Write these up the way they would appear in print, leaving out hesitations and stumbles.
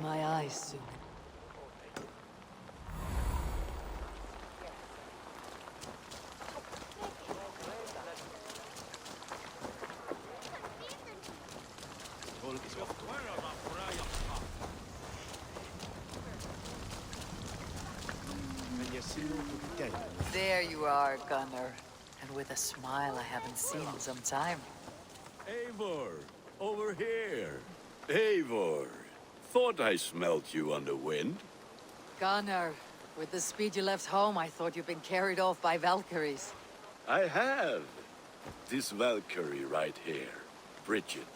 My eyes soon. There you are, Gunnar. And with a smile I haven't seen in some time. Eivor, over here. Eivor. Thought I smelt you on the wind. Gunnar, with the speed you left home, I thought you'd been carried off by Valkyries. I have. This Valkyrie right here. Bridget.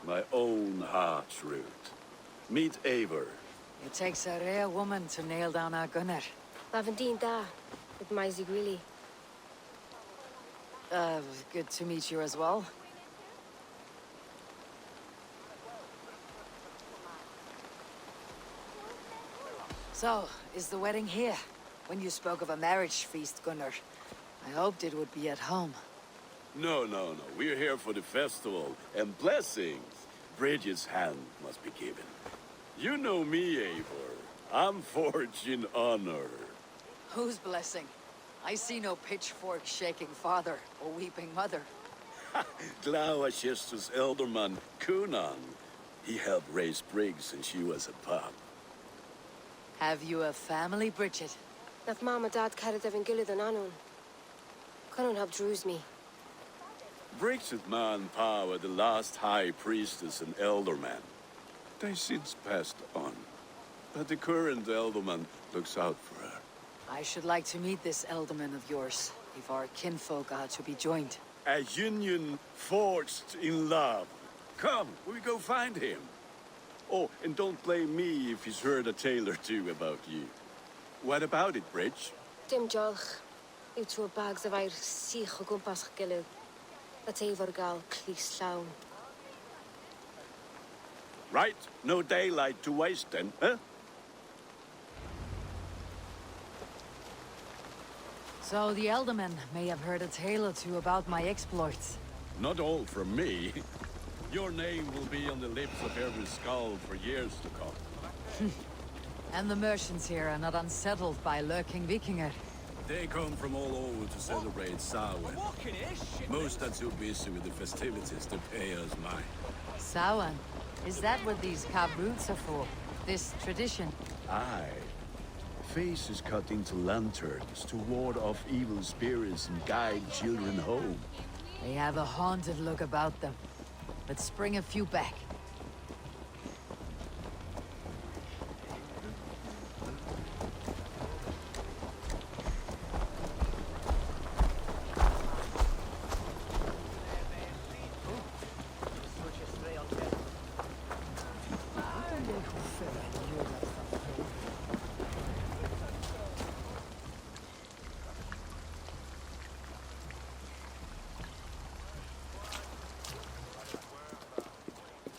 My own heart's root. Meet Eivor. It takes a rare woman to nail down our Gunnar. Lavendine da, with my Zigrili. Good to meet you as well. So, is the wedding here? When you spoke of a marriage feast, Gunnar, I hoped it would be at home. No. We're here for the festival and blessings. Bridget's hand must be given. You know me, Eivor. I'm forged in honor. Whose blessing? I see no pitchfork-shaking father or weeping mother. Glauacestus elderman Kunan. He helped raise Briggs since she was a pup. Have you a family, Bridget? Naf mama dad carried evan gilid an anun. Couldn't help druise me. Briggs' man Pa were the last high priestess and elderman. They since passed on. But the current elderman looks out for her. I should like to meet this elderman of yours, if our kinfolk are to be joined. A union forged in love. Come, we go find him. Oh, and don't blame me if he's heard a tale or two about you. What about it, Bridge? Dim jolch. Yw trwy bags of air sich o gwmpas gilydd. That Eivor gal clis llawn. Right, no daylight to waste then, huh? So the Elderman may have heard a tale or two about my exploits. Not all from me. Your name will be on the lips of every skull for years to come. And the merchants here are not unsettled by lurking Vikinger. They come from all over to celebrate Samhain. Most are too busy with the festivities to pay us mind. Samhain? Is that what these carved roots are for? This tradition? Aye. Faces cut into lanterns to ward off evil spirits and guide children home. They have a haunted look about them. Let's bring a few back.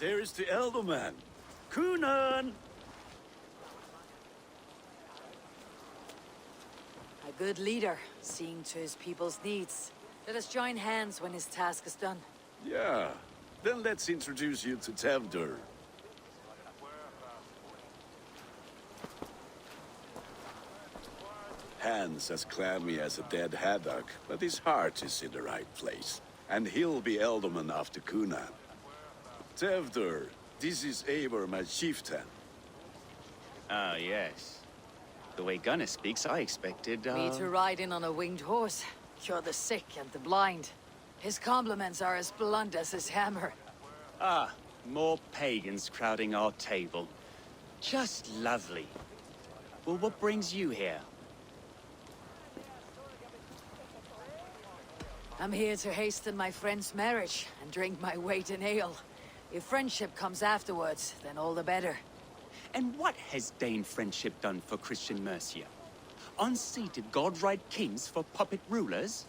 There is the elder man. Kunan! A good leader, seeing to his people's needs. Let us join hands when his task is done. Yeah. Then let's introduce you to Tevdur. Hands as clammy as a dead haddock, but his heart is in the right place. And he'll be Elderman after Kunan. Tevdur, this is Eivor, my chieftain. Ah, yes. The way Gunnar speaks, I expected, Me to ride in on a winged horse, cure the sick and the blind. His compliments are as blunt as his hammer. Ah, more pagans crowding our table. Just lovely. Well, what brings you here? I'm here to hasten my friend's marriage and drink my weight in ale. If friendship comes afterwards, then all the better. And what has Dane friendship done for Christian Mercia? Unseated godright kings for puppet rulers?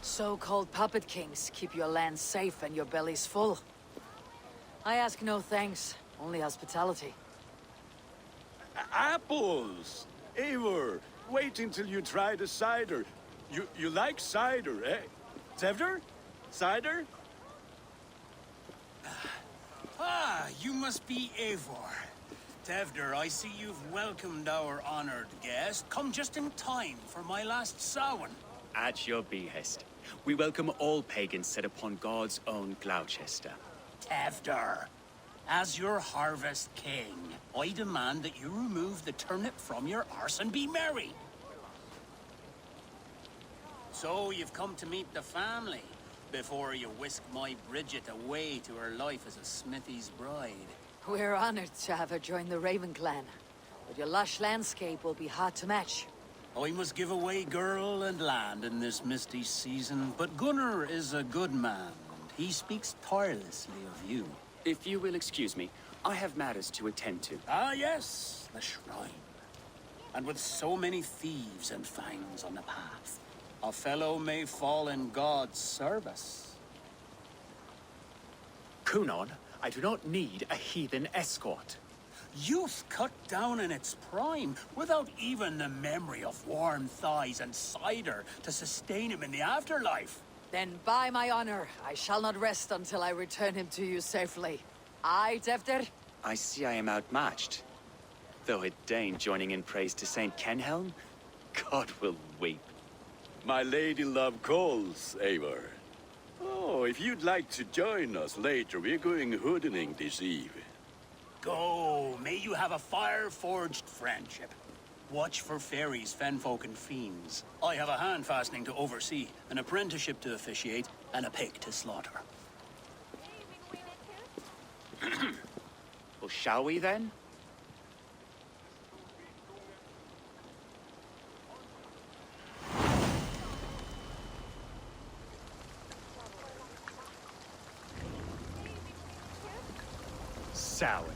So-called puppet kings keep your lands safe and your bellies full. I ask no thanks, only hospitality. Apples! Eivor, wait until you try the cider. You like cider, eh? Tevdur? Cider? Ah, you must be Eivor. Tevdur, I see you've welcomed our honored guest. Come just in time for my last Samhain. At your behest. We welcome all pagans set upon God's own Gloucester. Tevdur, as your harvest king, I demand that you remove the turnip from your arse and be merry. So you've come to meet the family before you whisk my Bridget away to her life as a smithy's bride. We're honored to have her join the Raven clan, but your lush landscape will be hard to match. I must give away girl and land in this misty season, but Gunnar is a good man, and he speaks tirelessly of you. If you will excuse me, I have matters to attend to. Ah, yes, the shrine. And with so many thieves and fangs on the path, a fellow may fall in God's service. Kunon, I do not need a heathen escort. Youth cut down in its prime, without even the memory of warm thighs and cider to sustain him in the afterlife. Then by my honor, I shall not rest until I return him to you safely. Aye, Tevdur? I see I am outmatched. Though a Dane joining in praise to Saint Kenhelm, God will weep. My lady love calls, Eivor. Oh, if you'd like to join us later, we're going hoodening this eve. Go, may you have a fire-forged friendship. Watch for fairies, fenfolk, and fiends. I have a hand fastening to oversee, an apprenticeship to officiate, and a pig to slaughter. Well, shall we then? Samhain.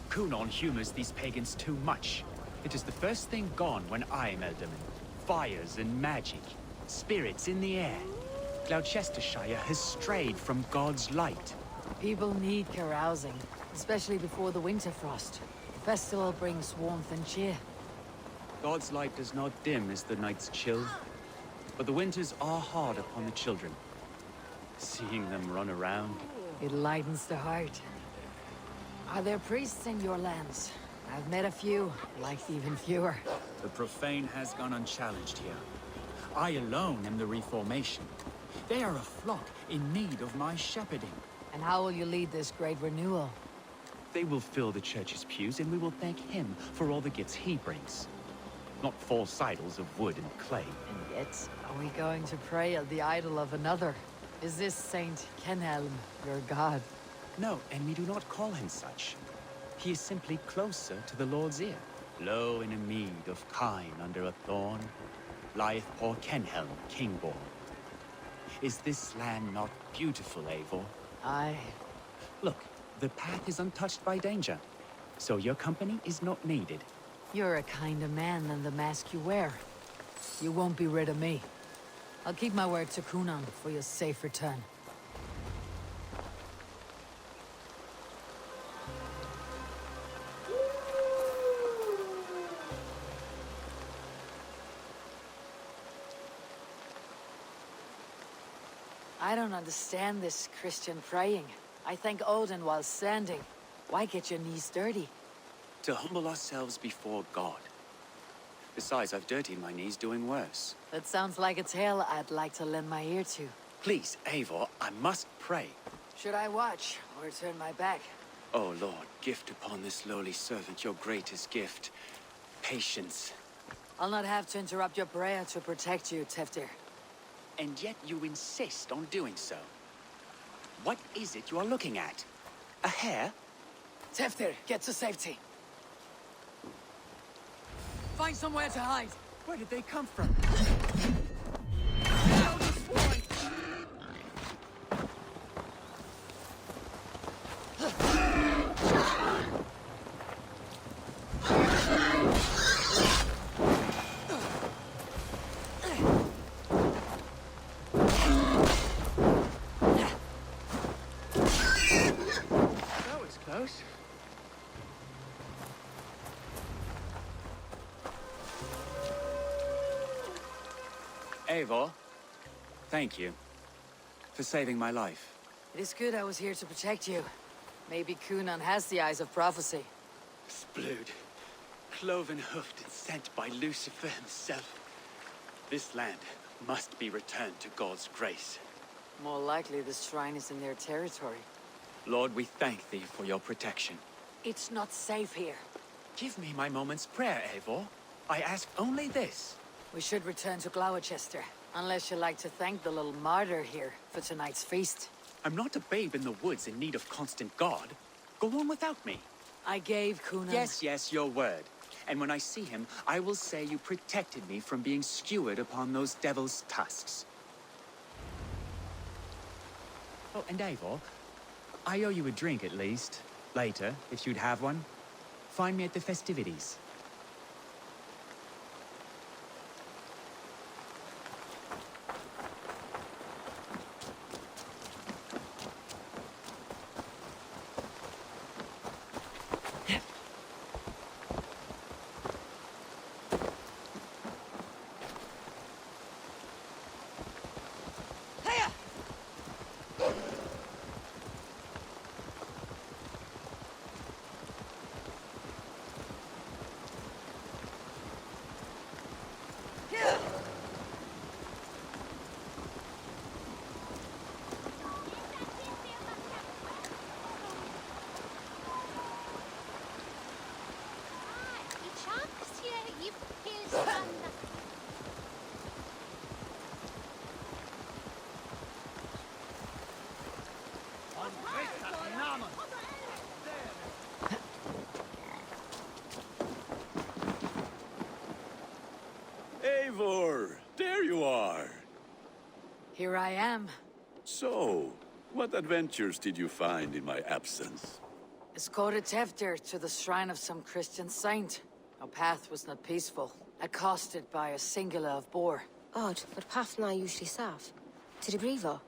Kunon humors these pagans too much. It is the first thing gone when I am Elderman. Fires and magic. Spirits in the air. Gloucestershire has strayed from God's light. People need carousing, especially before the winter frost. The festival brings warmth and cheer. God's light does not dim as the nights chill. but the winters are hard upon the children. Seeing them run around. It lightens the heart. Are there priests in your lands? I've met a few, liked even fewer. The profane has gone unchallenged here. I alone am the reformation. They are a flock in need of my shepherding. And how will you lead this great renewal? They will fill the church's pews, and we will thank him for all the gifts he brings. Not false idols of wood and clay. And yet, are we going to pray at the idol of another? Is this Saint Kenelm your god? No, and we do not call him such. He is simply closer to the Lord's ear. Lo, in a mead of kine under a thorn, lieth poor Kenhelm, king-born. Is this land not beautiful, Eivor? Aye. Look, the path is untouched by danger, so your company is not needed. You're a kinder man than the mask you wear. You won't be rid of me. I'll keep my word to Kunan for your safe return. I don't understand this Christian praying. I thank Odin while standing. Why get your knees dirty? To humble ourselves before God. Besides, I've dirtied my knees doing worse. That sounds like a tale I'd like to lend my ear to. Please, Eivor, I must pray. Should I watch or turn my back? Oh Lord, gift upon this lowly servant your greatest gift. Patience. I'll not have to interrupt your prayer to protect you, Teftir. And yet you insist on doing so. What is it you are looking at? A hare? Teftir, get to safety. Find somewhere to hide. Where did they come from? That was close. Eivor, thank you for saving my life. It is good I was here to protect you. Maybe Kunan has the eyes of prophecy. Splood, cloven-hoofed and sent by Lucifer himself. This land must be returned to God's grace. More likely the shrine is in their territory. Lord, we thank thee for your protection. It's not safe here. Give me my moment's prayer, Eivor. I ask only this. We should return to Gloucester, unless you'd like to thank the little martyr here for tonight's feast. I'm not a babe in the woods in need of constant guard. Go on without me. I gave Kunan... Yes, your word. And when I see him, I will say you protected me from being skewered upon those devil's tusks. Oh, and Eivor, I owe you a drink at least. Later, if you'd have one. Find me at the festivities. Eivor, there you are. Here I am. So, what adventures did you find in my absence? Escorted Teftir to the shrine of some Christian saint. Our path was not peaceful. Accosted by a singular of boar. Odd, but path na usually safe. To the Grievo.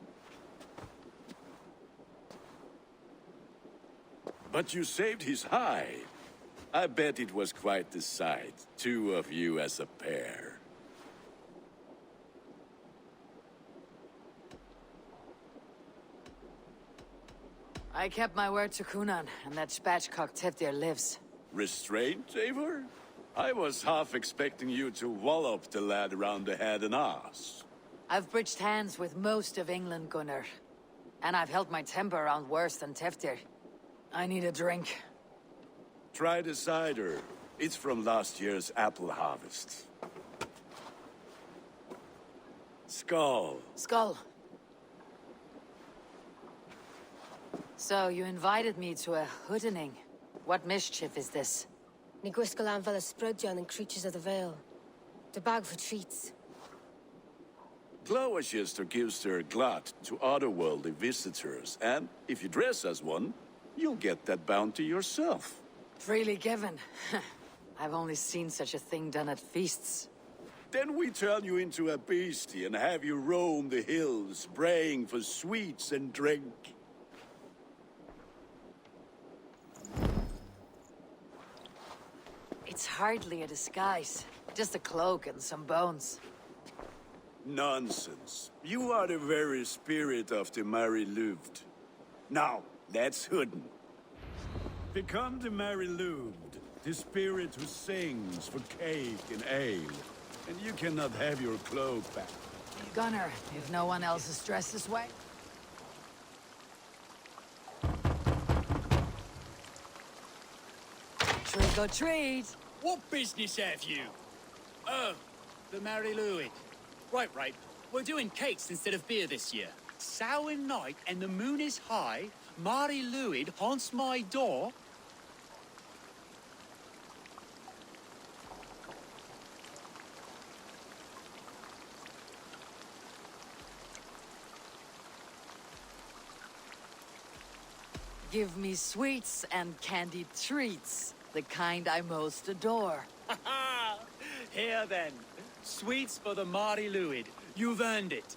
But you saved his hide. I bet it was quite the sight, two of you as a pair. I kept my word to Kunan, and that spatchcock Tevdir lives. Restraint, Eivor? I was half expecting you to wallop the lad around the head and ass. I've bridged hands with most of England, Gunnar. And I've held my temper around worse than Tevdir. I need a drink. Try the cider. It's from last year's apple harvest. Skull. Skull. So, you invited me to a hoodening. What mischief is this? Ní gwisgo an fel y sprydjan and creatures of the Vale. The bag for treats. Gloucester gives their glut to otherworldly visitors, and if you dress as one, you'll get that bounty yourself. Freely given. I've only seen such a thing done at feasts. Then we turn you into a beastie and have you roam the hills, braying for sweets and drink. It's hardly a disguise. Just a cloak and some bones. Nonsense. You are the very spirit of the Mary Louved. Now, let's hooden. Become the Mary Louved, the spirit who sings for cake and ale. And you cannot have your cloak back. Gunnar, if no one else is dressed this way. Trick or treat! What business have you? Oh, the Mary Louis. Right. We're doing cakes instead of beer this year. Samhain night and the moon is high. Mari Luid haunts my door. Give me sweets and candied treats, the kind I most adore. Here then, sweets for the Mari Luid. You've earned it.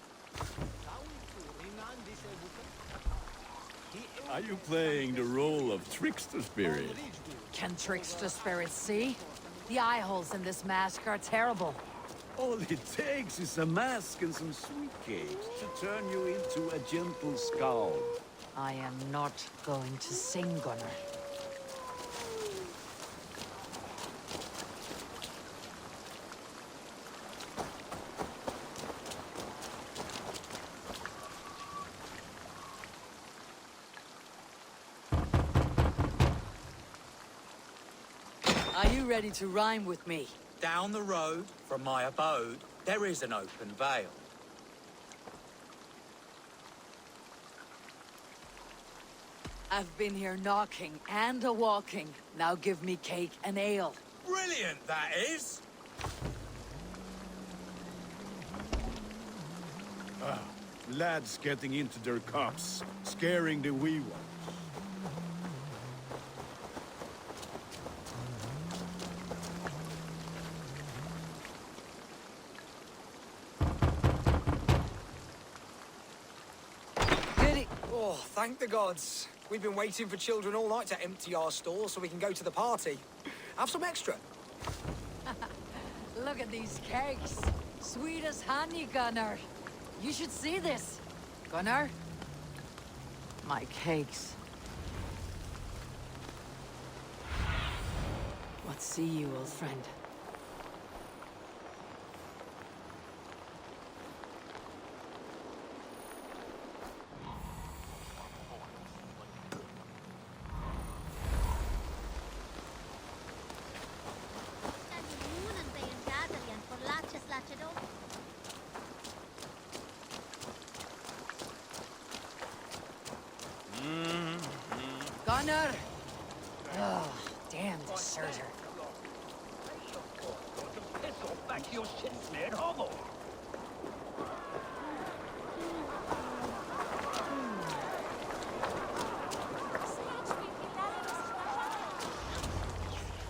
Are you playing the role of trickster spirit? Can trickster spirits see? The eye holes in this mask are terrible. All it takes is a mask and some sweet cakes to turn you into a gentle skull. I am not going to sing, Gunnar. Are you ready to rhyme with me? Down the road from my abode, there is an open vale. I've been here knocking and a-walking. Now give me cake and ale. Brilliant, that is! Lads getting into their cups, scaring the wee ones. Goody. Oh, thank the gods. We've been waiting for children all night to empty our stores so we can go to the party. Have some extra. Look at these cakes. Sweet as honey, Gunnar. You should see this. Gunnar? My cakes. What see you, old friend? Gunnar! Oh, damn deserter.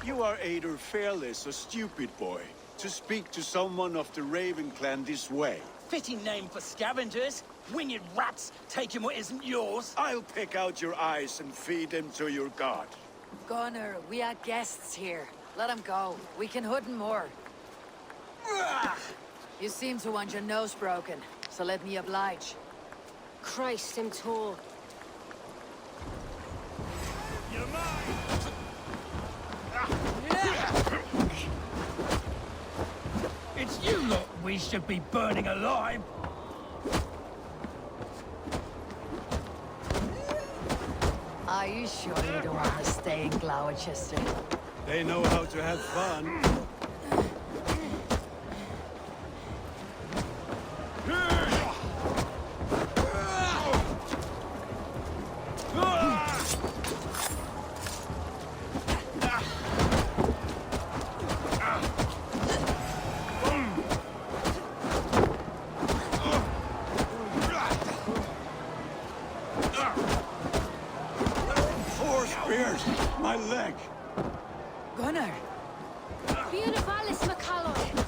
You are either fearless or stupid, boy, to speak to someone of the Raven clan this way. Fitting name for scavengers. Winged rats taking what isn't yours. I'll pick out your eyes and feed them to your god. Gunnar, we are guests here. Let him go. We can hooden more. You seem to want your nose broken, so let me oblige. Christ, him tall. should be burning alive. Are you sure you don't want to stay in Gloucester? They know how to have fun. Four spears! My leg! Gunnar! Beautifalis McCallum.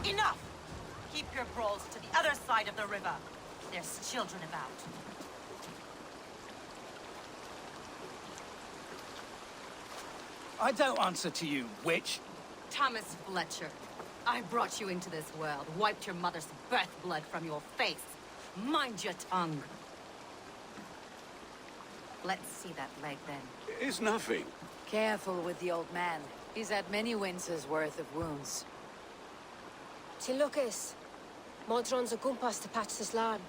Enough! Keep your brawls to the other side of the river. There's children about. I don't answer to you, witch. Thomas Fletcher, I brought you into this world, wiped your mother's birth blood from your face. Mind your tongue. Let's see that leg then. It's nothing. Careful with the old man. He's had many winter's worth of wounds. Ti Lucas. Modron's a gumpas to patch this land.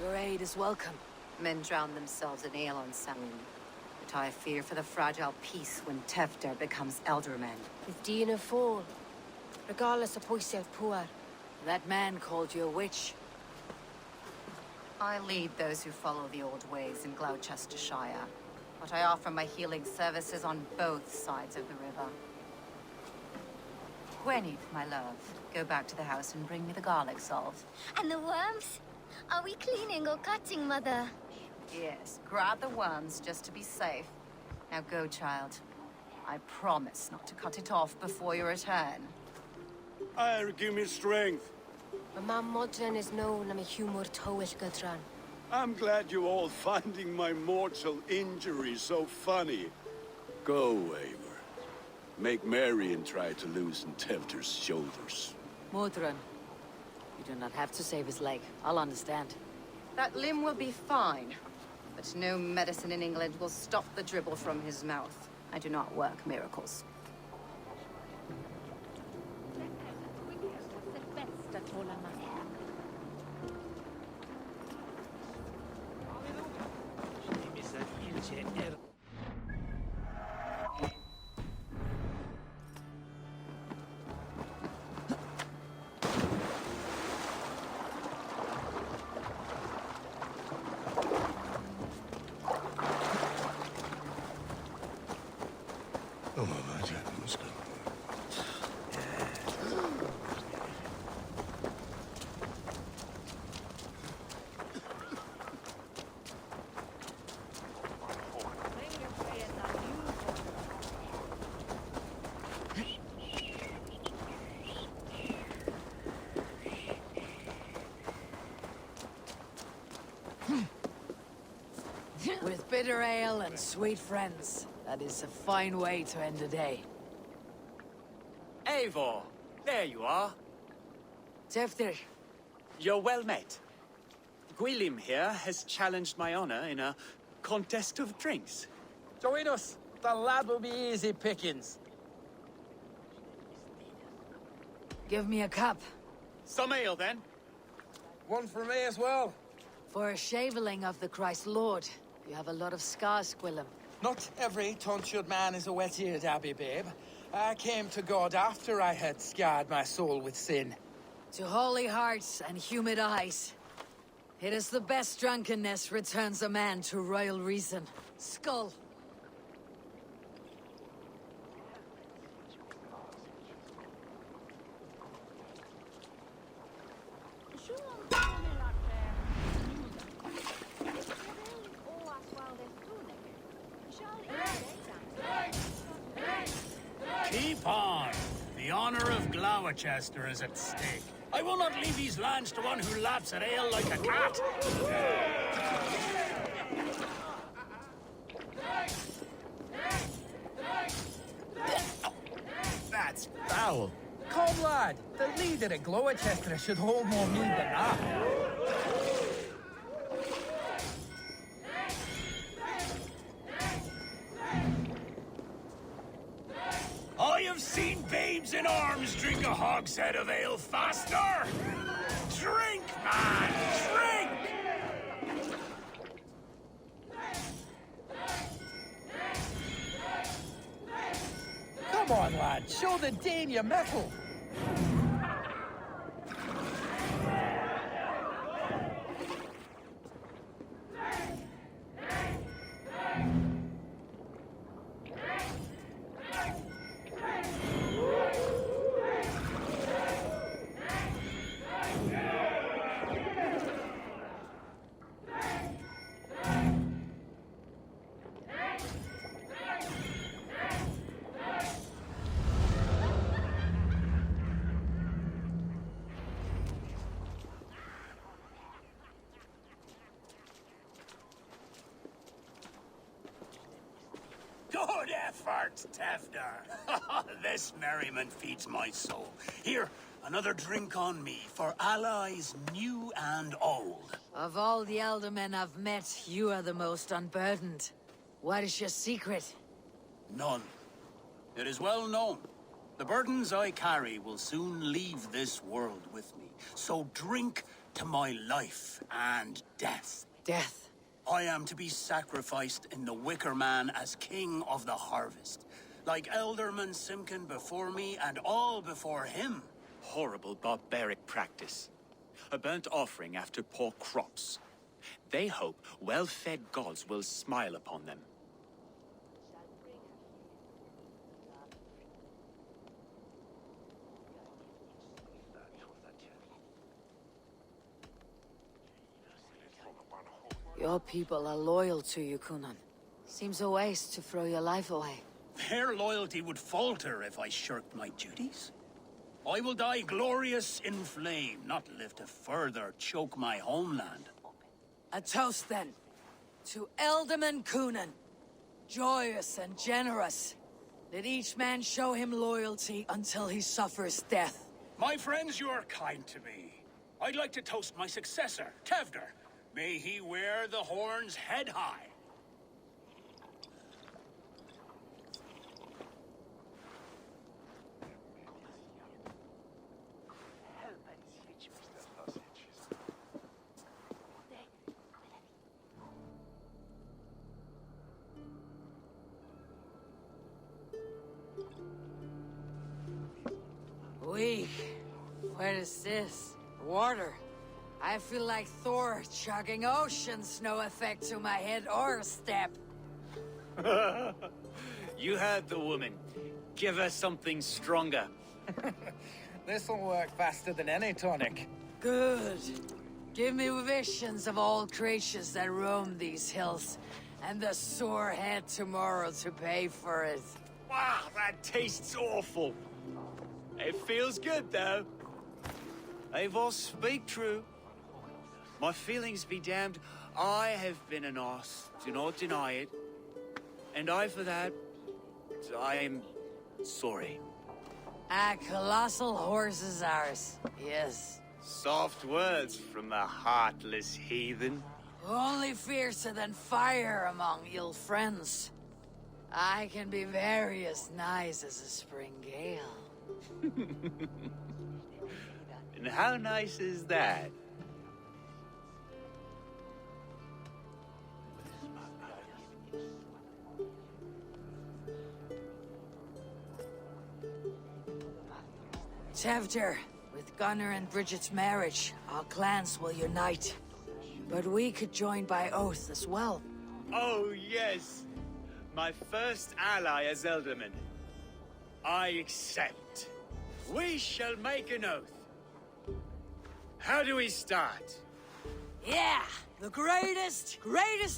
Your aid is welcome. Men drown themselves in ale on Samhain. But I fear for the fragile peace when Tefter becomes elderman. With Dean of Fall. Regardless of Poisel Puar. That man called you a witch. I lead those who follow the old ways in Gloucestershire. But I offer my healing services on both sides of the river. Gweneth, my love, go back to the house and bring me the garlic salve. And the worms? Are we cleaning or cutting, Mother? Yes, grab the worms just to be safe. Now go, child. I promise not to cut it off before you return. I'll give me strength. My mam Modron is known I'm a humor towish Gudran. I'm glad you're all finding my mortal injury so funny. Go, Eivor. Make merry and try to loosen Tevter's shoulders. Modron. You do not have to save his leg. I'll understand. That limb will be fine. But no medicine in England will stop the dribble from his mouth. I do not work miracles. With bitter ale and sweet friends, that is a fine way to end a day. Eivor, there you are. Tefter, You're well met. Gwilym here has challenged my honor in a contest of drinks. Join us. The lad will be easy pickings. give me a cup. Some ale, then. One for me as well. For a shaveling of the Christ Lord, you have a lot of scars, Gwilym. Not every tonsured man is a wet-eared Abbey, babe. I came to God after I had scarred my soul with sin. To holy hearts and humid eyes. It is the best drunkenness returns a man to royal reason. Skull. Keep on. The honor of Gloucester is at stake. I will not leave these lands to one who laps at ale like a cat. That's foul. Call on, lad. The leader of Gloucester should hold more mead than that. I have seen babes in arms drink a hogshead of ale faster! Drink, man! Drink! Come on, lad. Show the Dane your mettle. Good effort, Tevder. This merriment feeds my soul. Here, another drink on me for allies new and old. Of all the elder men I've met, you are the most unburdened. What is your secret? None. It is well known. The burdens I carry will soon leave this world with me. So drink to my life and death. Death. I am to be sacrificed in the Wicker Man as king of the harvest. Like Elderman Simkin before me and all before him. Horrible barbaric practice. A burnt offering after poor crops. They hope well-fed gods will smile upon them. Your people are loyal to you, Kunan. Seems a waste to throw your life away. Their loyalty would falter if I shirked my duties. I will die glorious in flame, not live to further choke my homeland. A toast, then. To Elderman Kunan. Joyous and generous. Let each man show him loyalty until he suffers death. My friends, you are kind to me. I'd like to toast my successor, Tevder. May he wear the horns head high. Weak. What is this? Water. I feel like Thor chugging oceans, no effect to my head or step. You heard the woman. Give her something stronger. This'll work faster than any tonic. Good. Give me visions of all creatures that roam these hills, and the sore head tomorrow to pay for it. Wow, that tastes awful. It feels good, though. They all speak true. My feelings be damned. I have been an arse. Do not deny it. And I, for that, I am sorry. A colossal horse is ours. Yes. Soft words from the heartless heathen. Only fiercer than fire among ill friends. I can be very as nice as a spring gale. And how nice is that? Tevder, with Gunnar and Bridget's marriage, our clans will unite. But we could join by oath as well. Oh, yes. My first ally as Elderman. I accept. We shall make an oath. How do we start? Yeah! The greatest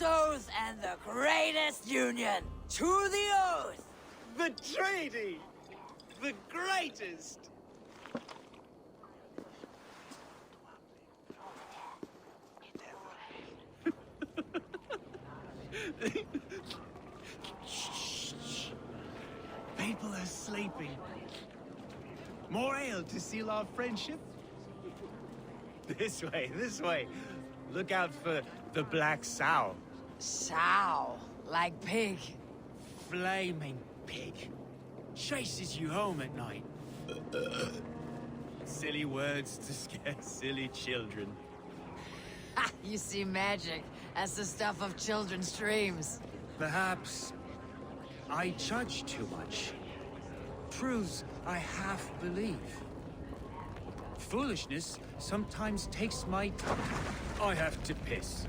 oath and the greatest union! To the oath! The treaty! The greatest! People are sleeping. More ale to seal our friendship? This way, this way. Look out for the black sow. Sow, like pig. Flaming pig. Chases you home at night. Silly words to scare silly children. Ha! You see magic. That's the stuff of children's dreams. Perhaps I judge too much. Truths I half believe. Foolishness sometimes takes my time. I have to piss.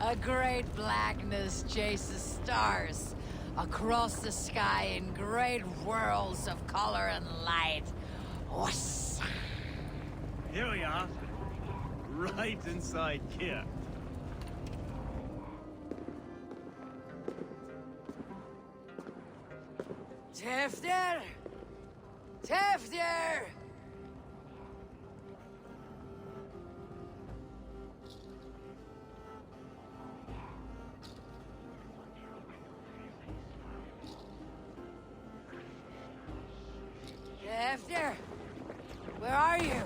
A great blackness chases stars across the sky in great whirls of color and light. Whoosh! Here we are. Right inside here. Tefter! Tefter! Tefter! Where are you?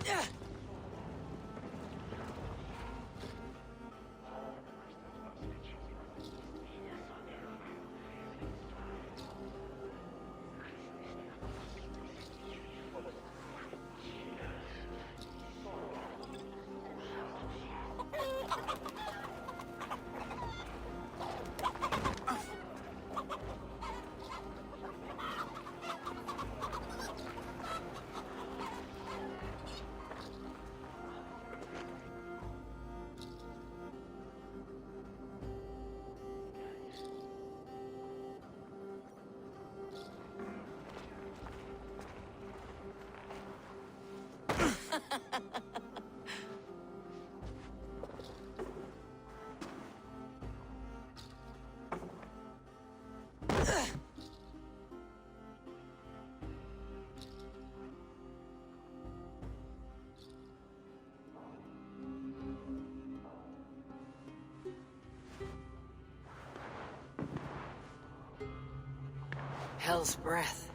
Hell's breath.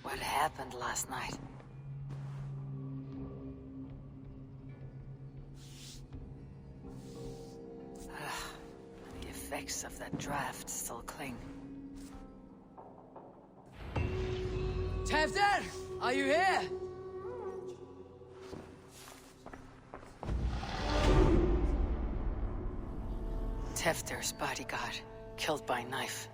What happened last night? The effects of that draft still cling. Tefter! Are you here? Tefter's bodyguard, killed by knife.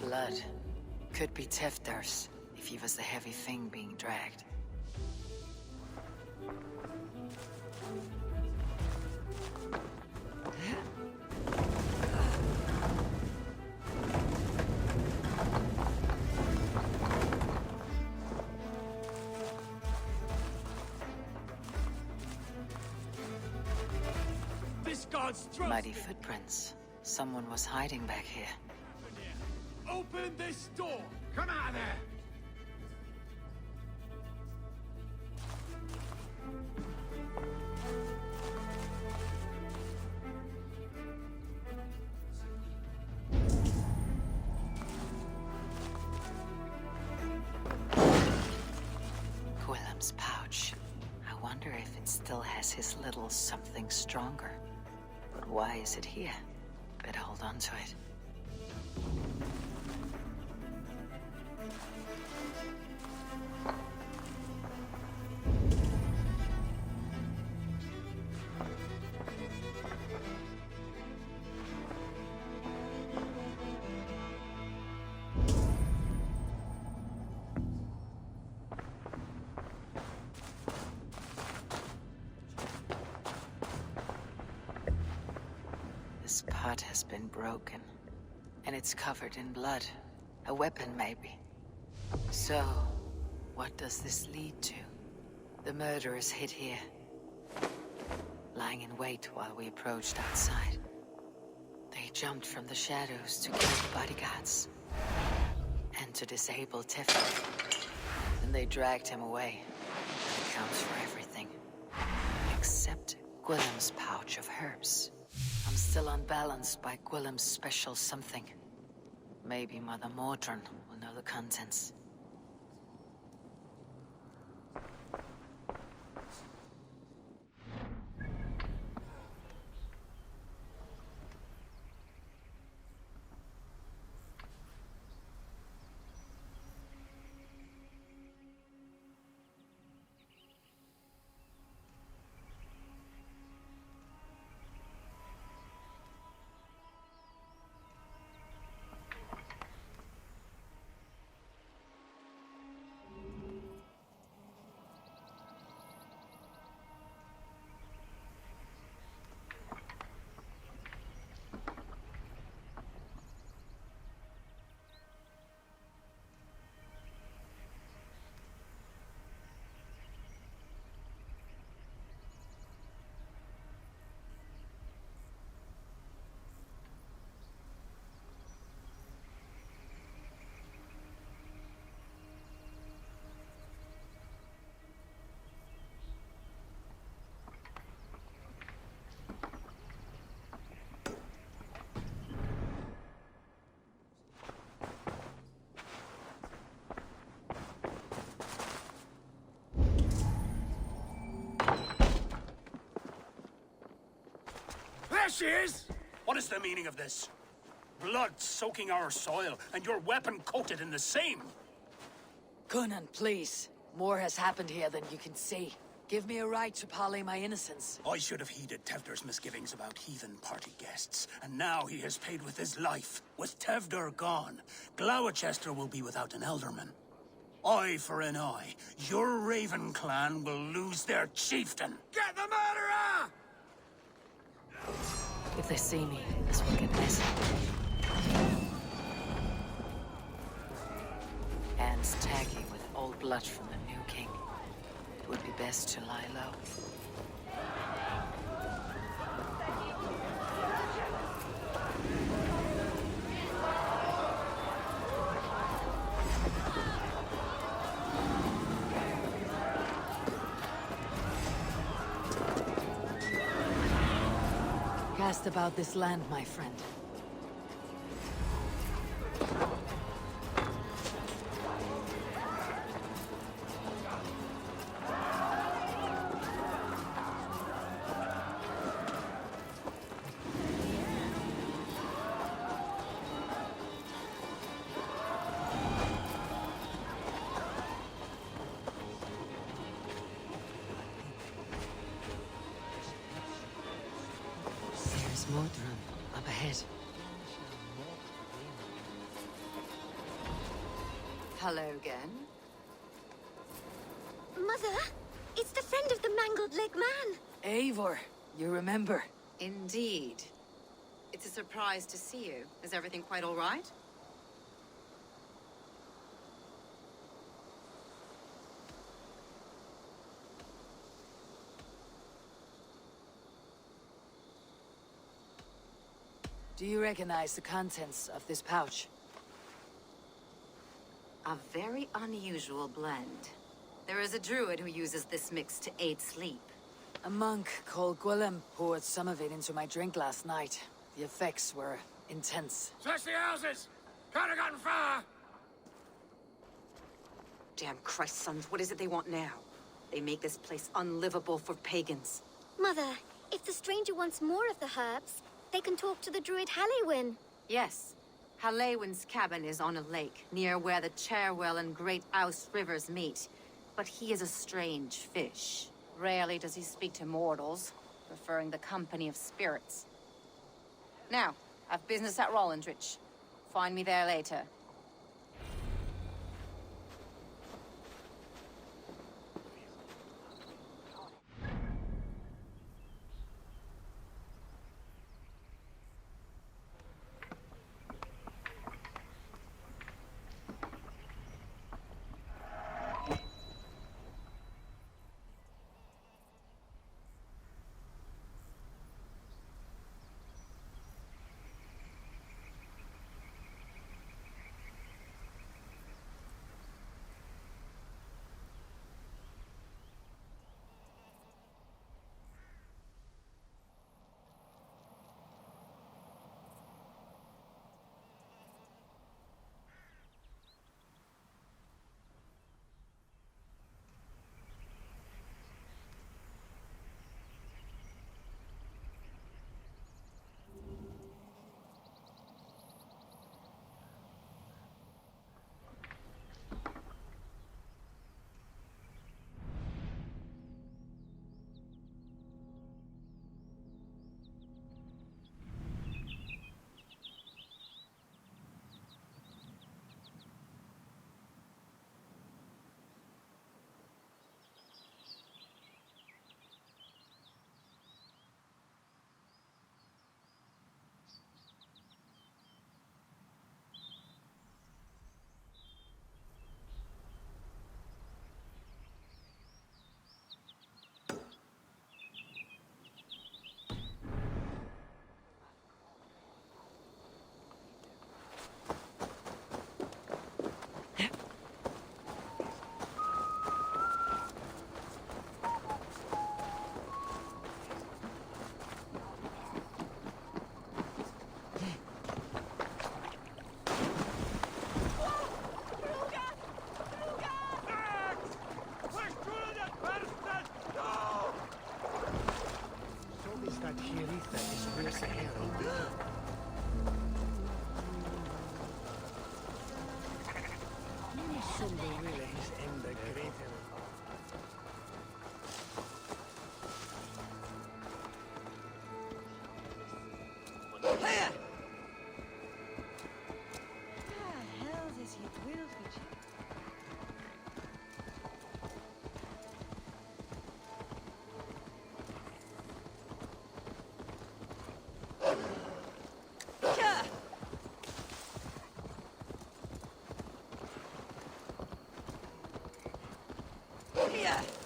Blood. Could be Tefter's, if he was the heavy thing being dragged. This god's throat. Muddy footprints. Someone was hiding back here. Open this door! Come out of there! Willem's pouch. I wonder if it still has his little something stronger. But why is it here? Better hold on to it. This pot has been broken, and it's covered in blood. A weapon, maybe. So, what does this lead to? The murderers hid here, lying in wait while we approached outside. They jumped from the shadows to kill the bodyguards and to disable Teflon. Then they dragged him away. That counts for everything. Except Gwillem's pouch of herbs. I'm still unbalanced by Gwillem's special something. Maybe Mother Mordran will know the contents. There she is! What is the meaning of this? Blood soaking our soil, and your weapon coated in the same! Coonan, please. More has happened here than you can see. Give me a right to parley my innocence. I should have heeded Tevder's misgivings about heathen party guests, and now he has paid with his life. With Tevder gone, Gloucester will be without an alderman. Eye for an eye. Your Raven clan will lose their chieftain. Get the murderer! If they see me, this will get messy. Hands tacky with old blood from the new king. It would be best to lie low. Cast about this land, my friend. Mordran, up ahead. Hello again. Mother, it's the friend of the mangled leg man. Eivor, you remember? Indeed. It's a surprise to see you. Is everything quite all right? Do you recognize the contents of this pouch? A very unusual blend. There is a druid who uses this mix to aid sleep. A monk called Gwillem poured some of it into my drink last night. The effects were intense. Search the houses! Can't have gotten far! Damn Christ, sons, what is it they want now? They make this place unlivable for pagans. Mother, if the stranger wants more of the herbs, they can talk to the druid Halewyn. Yes. Halewyn's cabin is on a lake, near where the Cherwell and Great Ouse rivers meet. But he is a strange fish. Rarely does he speak to mortals, preferring the company of spirits. Now, I've business at Rollindrich. Find me there later. Yeah.